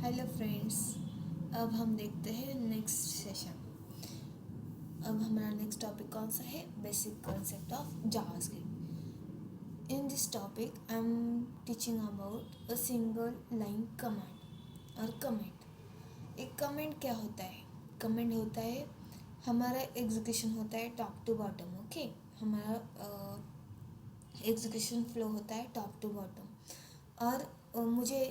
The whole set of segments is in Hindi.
Hello friends. अब हम देखते हैं नेक्स्ट सेशन। अब हमारा नेक्स्ट टॉपिक कौन सा है? Basic concept of JavaScript. In this topic I am teaching about a single line command और कमेंट। एक कमेंट क्या होता है? कमेंट होता है हमारा एग्जीक्यूशन होता है टॉप टू बॉटम। ओके, हमारा एग्जीक्यूशन फ्लो होता है टॉप टू बॉटम। और मुझे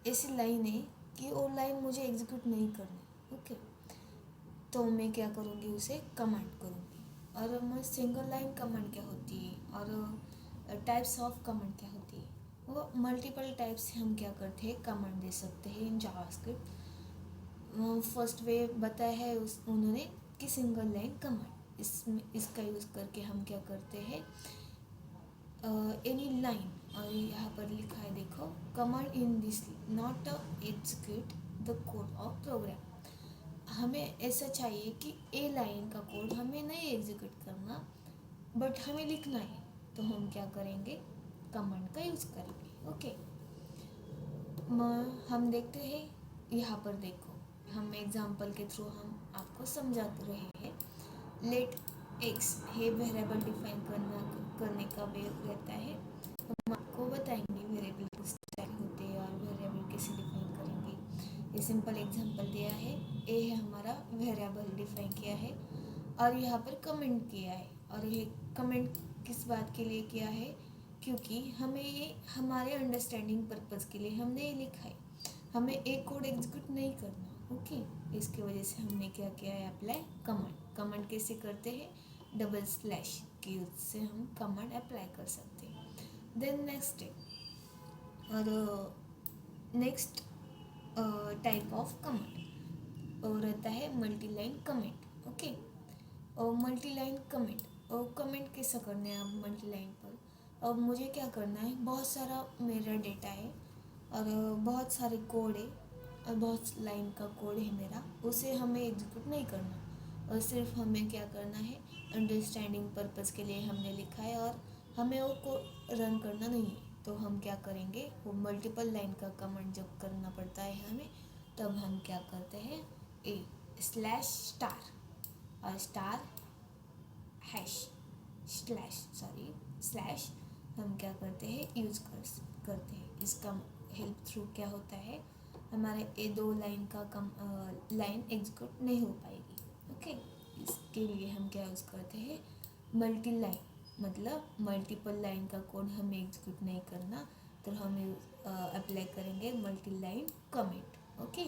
ऐसी लाइन है कि वो लाइन मुझे एग्जीक्यूट नहीं करनी। ओके, तो मैं क्या करूँगी? उसे कमांड करूँगी। और मैं सिंगल लाइन कमांड क्या होती है और टाइप्स ऑफ कमांड क्या होती है, वो मल्टीपल टाइप्स से हम क्या करते हैं, कमांड दे सकते हैं इन जावास्क्रिप्ट। फर्स्ट वे बताया है उन्होंने कि सिंगल लाइन कमांड, इसका यूज़ करके हम क्या करते हैं, एनी लाइन। और यहाँ पर लिखा है, देखो, command in this not execute the code of program. हमें ऐसा चाहिए कि ए लाइन का कोड हमें नहीं एग्जीक्यूट करना, बट हमें लिखना है, तो हम क्या करेंगे? कमांड का यूज़ करेंगे। ओके, हम देखते हैं, यहाँ पर देखो, हम एग्जाम्पल के थ्रू हम आपको समझा रहे हैं। लेट एक्स है वेरिएबल डिफाइन करने का वे रहता है। हम आपको बताएंगे वेरिएबल किस तरह के होते हैं और वेरिएबल कैसे डिफाइन करेंगे। ये सिंपल एग्जांपल दिया है। ए है हमारा वेरिएबल डिफाइन किया है और यहाँ पर कमेंट किया है। और ये कमेंट किस बात के लिए किया है? क्योंकि हमें ये हमारे अंडरस्टैंडिंग पर्पज़ के लिए हमने ये लिखा है, हमें एक कोड एग्जीक्यूट नहीं करना। ओके, इसकी वजह से हमने क्या किया है? Apply command. कमांड कैसे करते हैं? डबल स्लैश की यूज से हम कमांड अप्लाई कर सकते हैं। देन नेक्स्ट और नेक्स्ट टाइप ऑफ कमांड और रहता है मल्टी लाइन कमेंट। ओके, और मल्टी लाइन कमेंट, और कमेंट कैसा करना है अब मल्टी लाइन पर? अब मुझे क्या करना है, बहुत सारा मेरा डेटा है और बहुत सारे कोड है और बहुत लाइन का कोड है मेरा, उसे हमें एग्जीक्यूट नहीं करना और सिर्फ हमें क्या करना है, अंडरस्टैंडिंग पर्पज़ के लिए हमने लिखा है और हमें वो को रन करना नहीं है। तो हम क्या करेंगे, वो मल्टीपल लाइन का कमांड जब करना पड़ता है हमें, तब हम क्या करते हैं, ए स्लैश स्टार और स्टार हैश स्लैश हम क्या करते हैं, यूज़ करते हैं। इसका हेल्प थ्रू क्या होता है, हमारे ए दो लाइन का लाइन एग्जीक्यूट नहीं हो पाएगी। ओके, इसके लिए हम क्या यूज़ करते हैं, मल्टी लाइन, मतलब मल्टीपल लाइन का कोड हमें एग्जीक्यूट नहीं करना, तो हम अप्लाई करेंगे multi line comment. Okay,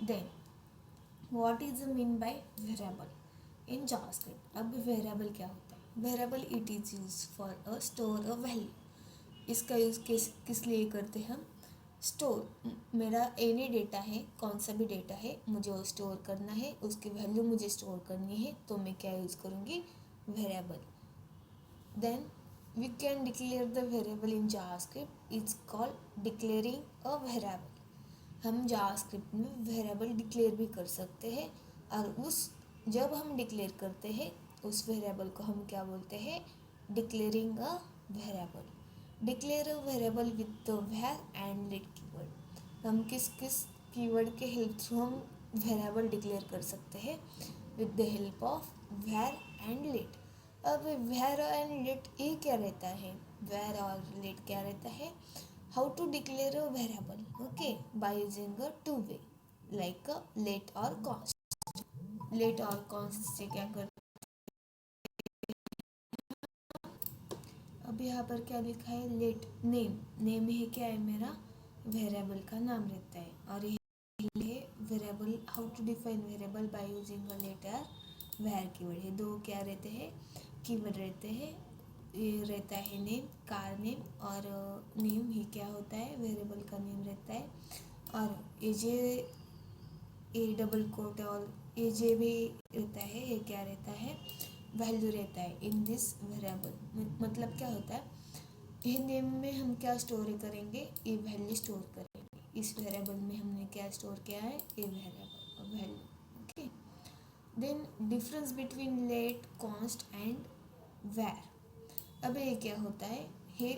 then what is mean by variable in JavaScript? अब वेरिएबल क्या होता है? Variable it is use for a store a value. इसका यूज़ किस लिए करते हैं हम? स्टोर, मेरा एनी डेटा है, कौन सा भी डेटा है, मुझे वो स्टोर करना है, उसकी वैल्यू मुझे स्टोर करनी है, तो मैं क्या यूज़ करूँगी? Variable. Then we can declare the variable in JavaScript, it's called declaring a variable. हम जावास्क्रिप्ट में वेरिएबल डिक्लेयर भी कर सकते हैं और जब हम डिक्लेयर करते हैं उस वेरिएबल को हम क्या बोलते हैं? Declaring a variable. Declare a variable with the var and let keyword. हम किस किस कीवर्ड के हेल्प थ्रू हम वेरिएबल डिक्लेयर कर सकते हैं? With the help of var and let. अब var एंड लेट ये क्या रहता है? var और लेट क्या रहता है? How to declare a variable? Okay, by using a two way like let और कॉन्स्ट। लेट और कॉन्स्ट से क्या कर, अब यहाँ पर क्या लिखा है? लेट नेम, नेम है क्या है? मेरा वेरिएबल का नाम रहता है। और ये है variable, how to define variable by using a let और वैर कीवर्ड है। दो क्या रहते हैं? कीवर्ड रहते हैं। ये रहता है नेम, कार नेम, और नेम ही क्या होता है? वेरिएबल का नेम रहता है। और ए डबल कोट और ए भी रहता है। ये क्या रहता है? वैल्यू रहता है इन दिस वेरिएबल। मतलब क्या होता है, ये नेम में हम क्या स्टोर करेंगे? ये वैल्यू स्टोर करेंगे। इस वेरिएबल में हमने क्या स्टोर किया है? ये variable value. Okay, then difference between let, const and var. अब ये क्या होता है? ये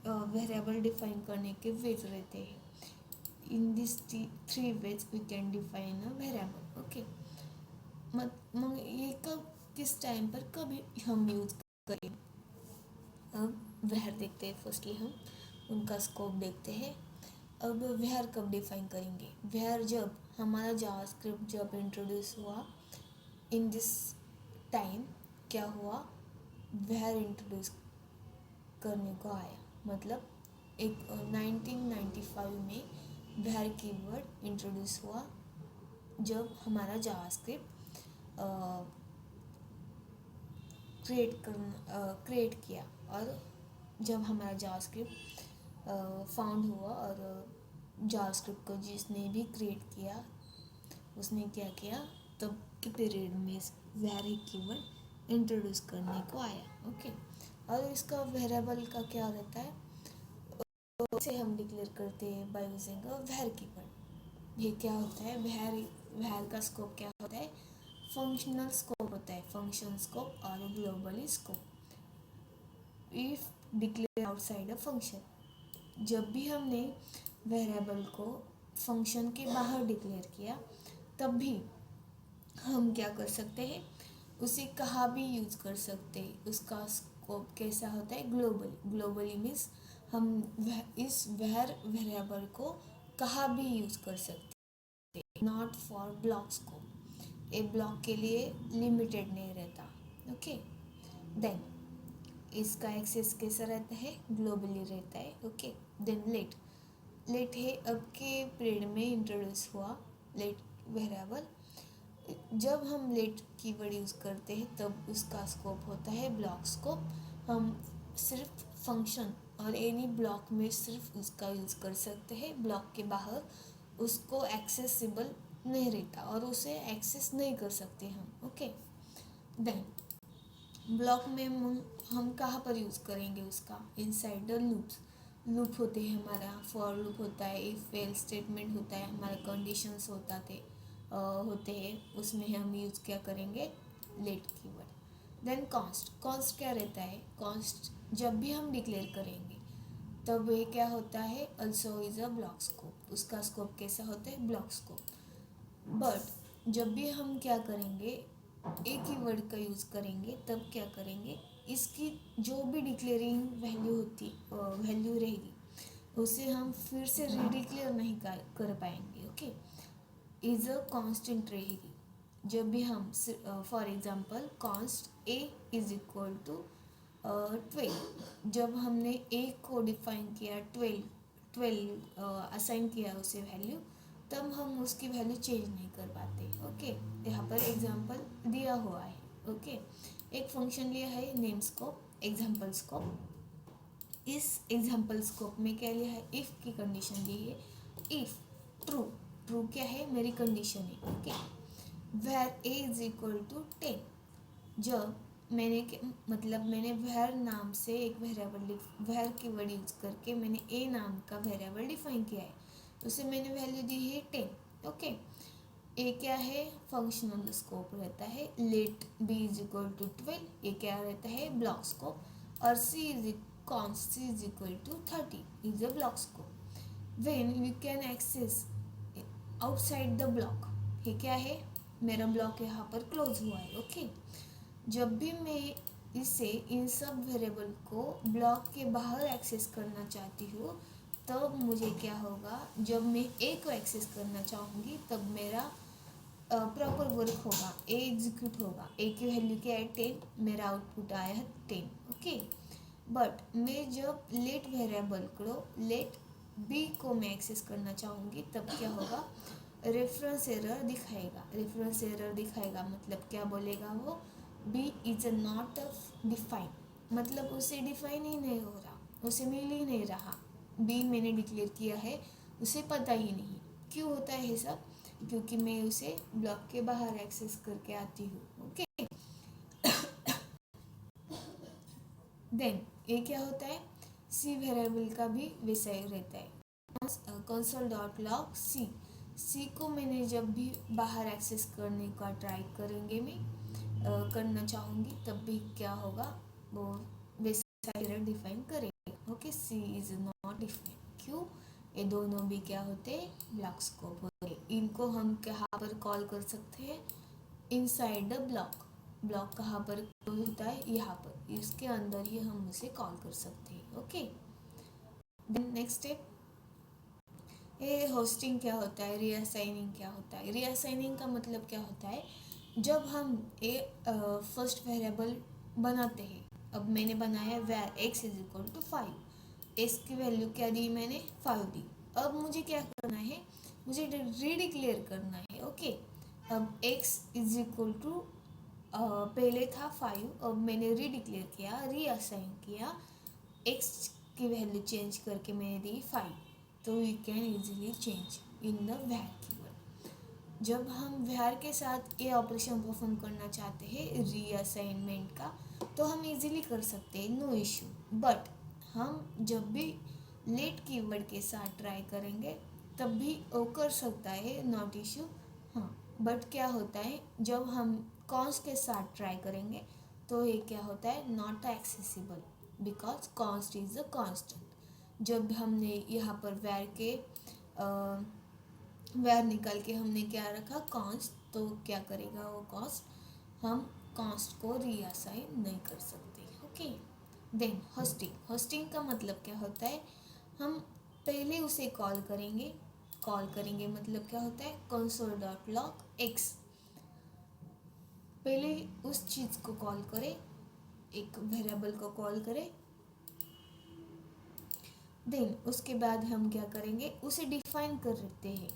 वेरिएबल डिफाइन करने के वेज रहते हैं। In this three ways we can define a variable. Okay, मग ये कब, किस टाइम पर कब हम यूज करें. अब वेर देखते हैं. फर्स्टली हम उनका स्कोप देखते हैं. अब वेर कब डिफाइन करेंगे. वेर जब हमारा जावास्क्रिप्ट जब इंट्रोड्यूस हुआ, इन दिस टाइम क्या हुआ, वेर इंट्रोड्यूस करने को आया. मतलब एक 1995 में वेर कीवर्ड इंट्रोड्यूस हुआ जब हमारा जावास्क्रिप्ट क्रिएट किया. और जब हमारा जावास्क्रिप्ट फाउंड हुआ, और जावास्क्रिप्ट को जिसने भी क्रिएट किया उसने क्या किया, तब के पीरियड में वेर कीवर्ड इंट्रोड्यूस करने को आया. ओके, और इसका वेरिएबल का क्या रहता है, इसे हम डिक्लेयर करते हैं by using a var keyword. ये क्या होता है, वेर का स्कोप क्या होता है, फंक्शनल स्कोप होता है. फंक्शन स्कोप और globally scope. If declare outside a function, जब भी हमने वेरिएबल को फंक्शन के बाहर डिक्लेयर किया तब भी हम क्या कर सकते हैं, उसे कहाँ भी यूज कर सकते हैं. उसका स्कोप कैसा होता है, ग्लोबली. ग्लोबली मीन्स हम इस वेरिएबल को कहाँ भी यूज कर सकते हैं. Not for block scope. एक ब्लॉक के लिए लिमिटेड नहीं रहता. ओके, देन इसका एक्सेस कैसा रहता है, ग्लोबली रहता है. ओके, देन लेट है अब के पीरियड में इंट्रोड्यूस हुआ लेट वेरिएबल. जब हम लेट कीवर्ड यूज़ करते हैं तब उसका स्कोप होता है ब्लॉक स्कोप. हम सिर्फ फंक्शन और एनी ब्लॉक में सिर्फ उसका यूज़ कर सकते हैं. ब्लॉक के बाहर उसको एक्सेसिबल नहीं रहता और उसे एक्सेस नहीं कर सकते हम. ओके, देन ब्लॉक में हम कहाँ पर यूज़ करेंगे उसका, इनसाइड द लूप्स. लूप होते हैं हमारा, फॉर लूप होता है, इफ एल स्टेटमेंट होता है, हमारे कंडीशंस होते हैं. उसमें हम यूज़ क्या करेंगे, लेट कीवर्ड. देन कॉन्स्ट क्या रहता है, कॉन्स्ट जब भी हम डिक्लेयर करेंगे तब ये क्या होता है, also is a block scope. उसका स्कोप कैसा होता है, ब्लॉक स्कोप. बट जब भी हम क्या करेंगे, एक ही वर्ड का यूज़ करेंगे तब क्या करेंगे, इसकी जो भी डिक्लेयरिंग वैल्यू रहेगी उसे हम फिर से रीडिक्लेयर नहीं कर पाएंगे. ओके, इज अ कांस्टेंट रहेगी. जब भी हम for example const A is equal to 12. जब हमने ए को डिफाइन किया, 12 असाइन किया उसे वैल्यू, तब हम उसकी वैल्यू चेंज नहीं कर पाते. ओके, यहाँ पर एग्जांपल दिया हुआ है. ओके, एक फंक्शन लिया है नेम स्कोप, एग्जांपल स्कोप. इस एग्जांपल स्कोप में क्या लिया है, इफ़ की कंडीशन दी है. इफ़ ट्रू, ट्रू क्या है, मेरी कंडीशन है. Okay, var A is equal to 10. जब मैंने वेर नाम से एक वेर की वर्ड यूज करके मैंने ए नाम का वेरिएबल डिफाइन किया है, उसे मैंने वैल्यू दी है 10. ओके, ए क्या है, फंक्शनल स्कोप रहता है. Let b is equal to 12, a क्या रहता है, ब्लॉक स्कोप. और c is equal to 30 is a block scope. When we can access outside the block, ये क्या है, मेरा ब्लॉक यहाँ पर क्लोज हुआ है. ओके, जब भी मैं इसे इन सब वेरिएबल को ब्लॉक के बाहर एक्सेस करना चाहती हूँ तब मुझे क्या होगा, जब मैं ए को एक्सेस करना चाहूँगी तब मेरा प्रॉपर वर्क होगा, ए एग्जीक्यूट होगा. ए की वैल्यू क्या है, 10. मेरा आउटपुट आया है 10. ओके, बट मैं जब लेट वेरिएबल को लेट बी को मैं एक्सेस करना चाहूँगी तब क्या होगा, रेफरेंस एरर दिखाएगा. मतलब क्या बोलेगा वो, बी इज नॉट डिफाइन. मतलब उसे डिफाइन ही नहीं हो रहा, उसे मिल ही नहीं रहा. बी मैंने डिक्लेयर किया है, उसे पता ही नहीं. क्यों होता है ये सब, क्योंकि मैं उसे ब्लॉक के बाहर एक्सेस करके आती हूँ. ओके, देन ये क्या होता है, सी वेरिएबल का भी वैसा ही रहता है. कंसोल डॉट लॉग सी को मैंने जब भी बाहर एक्सेस करने का ट्राई करना चाहूँगी तब भी क्या होगा, वो वैसा एरर डिफाइन करेगा. Okay, C is not define. क्यों, ये दोनों भी क्या होते हैं, ब्लॉक स्कोप होते हैं। इनको हम कहाँ पर कॉल कर सकते हैं, इनसाइड द ब्लॉक। ब्लॉक कहाँ पर होता है, यहाँ पर, इसके अंदर ही हम उसे कॉल कर सकते हैं। ओके, देन नेक्स्ट स्टेप, ये होस्टिंग क्या होता है, रीअसाइनिंग क्या होता है। रीअसाइनिंग का मतलब क्या होता है, जब हम फर्स्ट वेरिएबल बनाते हैं। अब मैंने बनाया var x is equal to 5, X की वैल्यू क्या दी मैंने, 5 दी। अब मुझे क्या करना है, मुझे रीडिक्लेयर करना है। ओके, अब x इज इक्वल टू पहले था 5, अब मैंने रीडिक्लेयर किया, रीअसाइन किया, x की वैल्यू चेंज करके मैंने दी 5। तो you can easily change in the वैर कीवर्ड। जब हम वैर के साथ ये ऑपरेशन परफॉर्म करना चाहते हैं रीअसाइनमेंट का, तो हम इजीली कर सकते हैं, नो इशू। बट हम जब भी लेट कीवर्ड के साथ ट्राई करेंगे तब भी वो कर सकता है, नॉट इशू। हाँ, बट क्या होता है, जब हम कॉन्स के साथ ट्राई करेंगे तो ये क्या होता है, not accessible, because const is a constant. जब हमने यहाँ पर वैर निकाल के हमने क्या रखा, कॉन्स्ट, तो क्या करेगा वो कॉस्ट, हम कॉन्स्ट को रीअसाइन नहीं कर सकते। Okay, then hosting. होस्टिंग का मतलब क्या होता है, हम पहले उसे कॉल करेंगे। कॉल करेंगे मतलब क्या होता है, कंसोल डॉट लॉग एक्स, पहले उस चीज़ को कॉल करें, एक वेरिएबल को कॉल करें। देन उसके बाद हम क्या करेंगे, उसे डिफाइन कर लेते हैं।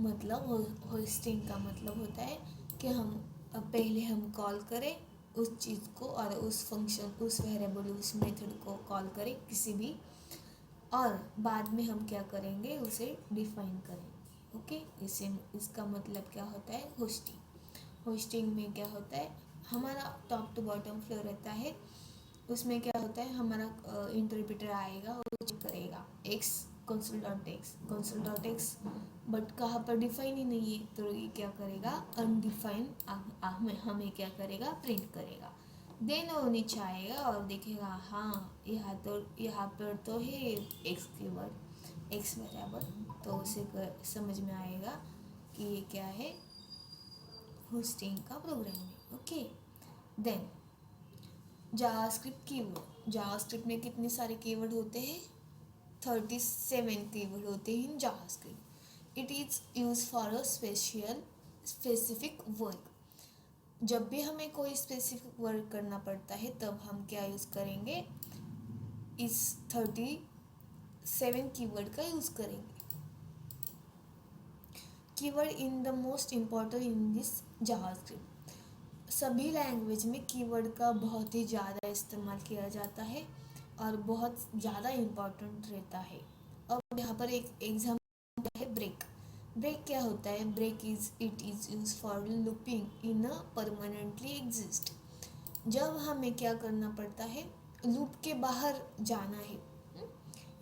मतलब होस्टिंग का मतलब होता है कि हम पहले हम कॉल करें उस चीज़ को, और उस फंक्शन, उस वेरिएबल, उस मेथड को कॉल करें किसी भी, और बाद में हम क्या करेंगे, उसे डिफाइन करेंगे। ओके, इसका मतलब क्या होता है, होस्टिंग। होस्टिंग में क्या होता है, हमारा टॉप टू बॉटम फ्लो रहता है। उसमें क्या होता है, हमारा इंटरप्रेटर आएगा और चेक करेगा x console dot x, but कहाँ पर डिफाइन ही नहीं है, तो ये क्या करेगा, अनडिफाइन हमें क्या करेगा, प्रिंट करेगा। देन वो नीचे आएगा और देखेगा, हाँ यहाँ पर तो है एक्स कीवर्ड, एक्स वेरिएबल, तो उसे समझ में आएगा कि ये क्या है, होस्टिंग का प्रोग्राम है। Okay, then JavaScript keyword. JavaScript में कितने सारे कीवर्ड होते हैं, 37 कीवर्ड होते हैं in JavaScript. It is use for a specific work. जब भी हमें कोई स्पेसिफिक वर्क करना पड़ता है तब हम क्या यूज़ करेंगे, इस 37 कीवर्ड का यूज़ करेंगे। Keyword in the most important in this JavaScript. सभी लैंग्वेज में कीवर्ड का बहुत ही ज़्यादा इस्तेमाल किया जाता है और बहुत ज़्यादा इम्पॉर्टेंट रहता है। अब यहाँ पर एक एग्जाम्पल है, ब्रेक। ब्रेक क्या होता है, break it is use for looping in a permanently exist. जब हमें क्या करना पड़ता है, लूप के बाहर जाना है।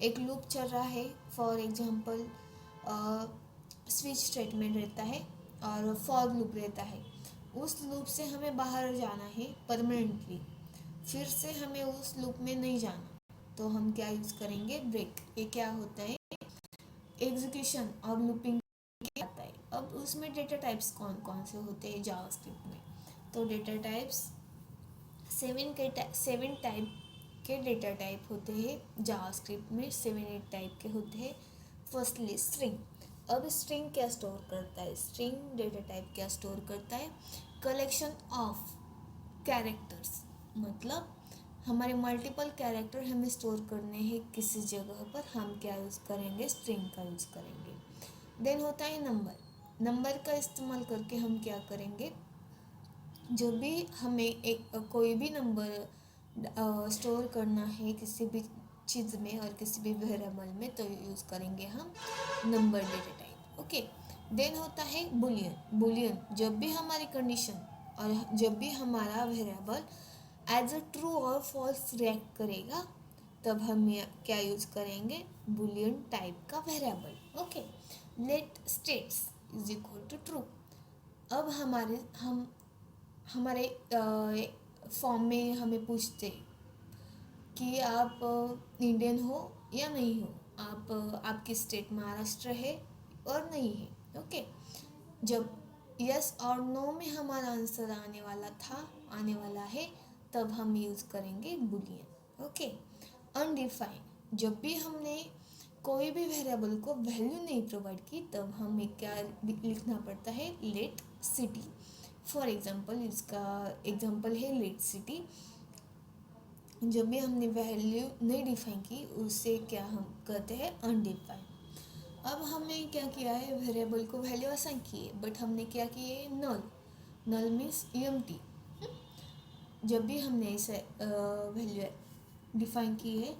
एक लूप चल रहा है, फॉर एग्जांपल स्विच स्टेटमेंट रहता है और फॉर लूप रहता है। उस लूप से हमें बाहर जाना है परमानेंटली, फिर से हमें उस लूप में नहीं जाना, तो हम क्या यूज़ करेंगे, ब्रेक। ये क्या होता है, एग्जीक्यूशन और लूपिंग आता है। अब उसमें डेटा टाइप्स कौन कौन से होते हैं जावास्क्रिप्ट में, तो डेटा टाइप्स 7 टाइप के डेटा टाइप होते हैं जावास्क्रिप्ट में, 7-8 टाइप के होते हैं। Firstly string. अब स्ट्रिंग क्या स्टोर करता है, स्ट्रिंग डेटा टाइप क्या स्टोर करता है, कलेक्शन ऑफ कैरेक्टर्स। मतलब हमारे मल्टीपल कैरेक्टर हमें स्टोर करने हैं किसी जगह पर, हम क्या यूज़ करेंगे, स्ट्रिंग का यूज़ करेंगे। देन होता है नंबर। नंबर का इस्तेमाल करके हम क्या करेंगे, जब भी हमें एक कोई भी नंबर स्टोर करना है किसी भी चीज़ में और किसी भी वेरिएबल में, तो यूज़ करेंगे हम number data type. Okay, then होता है बुलियन। बुलियन जब भी हमारी कंडीशन और जब भी हमारा वेरिएबल एज अ ट्रू और फॉल्स रिएक्ट करेगा, तब हम क्या यूज़ करेंगे, बुलियन टाइप का variable. Okay, let status is equal to true. अब हमारे फॉर्म में हमें पूछते कि आप इंडियन हो या नहीं हो, आपकी स्टेट महाराष्ट्र है और नहीं है, ओके। जब यस और नो में हमारा आंसर आने वाला है, तब हम यूज़ करेंगे बुलियन, ओके। अनडिफाइंड, जब भी हमने कोई भी वेरिएबल को वैल्यू नहीं प्रोवाइड की, तब हमें क्या लिखना पड़ता है, लेट सिटी। फॉर एग्जांपल, इसका एग्जांपल है लेट सिटी। जब भी हमने वैल्यू नहीं डिफाइन की, उससे क्या हम कहते हैं, अनडिफाइंड। अब हमने क्या किया है, वेरिएबल को वैल्यू असाइन की है, बट हमने क्या किया है, नल। नल मीन्स एम्प्टी। जब भी हमने इसे वैल्यू डिफाइन की है,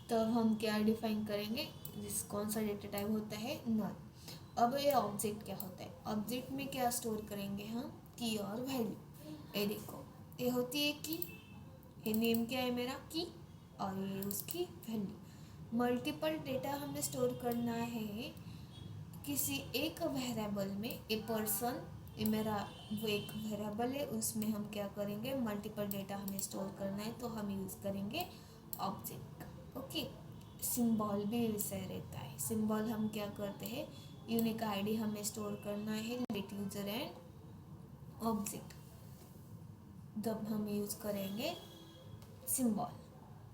तब हम क्या डिफाइन करेंगे, कौन सा डेटा टाइप होता है, नल। अब ये ऑब्जेक्ट क्या होता है, ऑब्जेक्ट में क्या स्टोर करेंगे हम, की और वैल्यू। ये देखो, ये होती है की, ये नेम क्या है मेरा, की, और ये उसकी वैल्यू। मल्टीपल डेटा हमें स्टोर करना है किसी एक वेरिएबल में। ए पर्सन, ये मेरा वो एक वेरिएबल है, उसमें हम क्या करेंगे, मल्टीपल डेटा हमें स्टोर करना है, तो हम यूज़ करेंगे ऑब्जेक्ट, ओके। सिंबल भी वैसे रहता है। सिंबल हम क्या करते हैं, यूनिक आईडी हमें स्टोर करना है, लेट यूजर एंड ऑब्जेक्ट, तब हम यूज़ करेंगे सिंबल।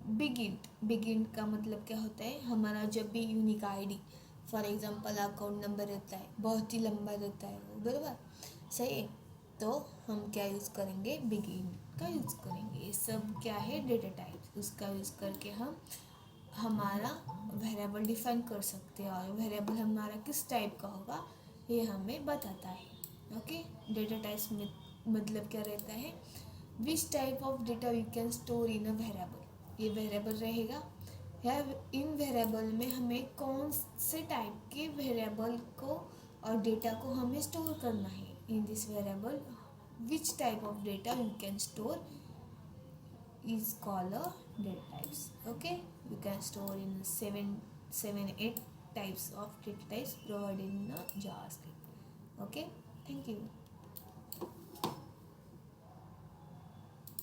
बिगिन का मतलब क्या होता है, हमारा जब भी unique ID, for example account number रहता है, बहुत ही लंबा रहता है वो, बराबर, सही है, तो हम क्या यूज़ करेंगे, बिगिन का यूज़ करेंगे। ये सब क्या है, डेटा टाइप, उसका यूज़ करके हम हमारा वेरिएबल डिफाइन कर सकते हैं, और वेरिएबल हमारा किस टाइप का होगा ये हमें बताता है, ओके। डेटा टाइप्स में मतलब क्या रहता है, which type of data you can store in a variable. ये वेरिएबल रहेगा, या इन वेरिएबल में हमें कौन से टाइप के वेरिएबल को और डेटा को हमें स्टोर करना है। In this variable which type of data you can store is called a data types, okay. You can store in seven eight types of data types provided in a JavaScript, okay. Thank you.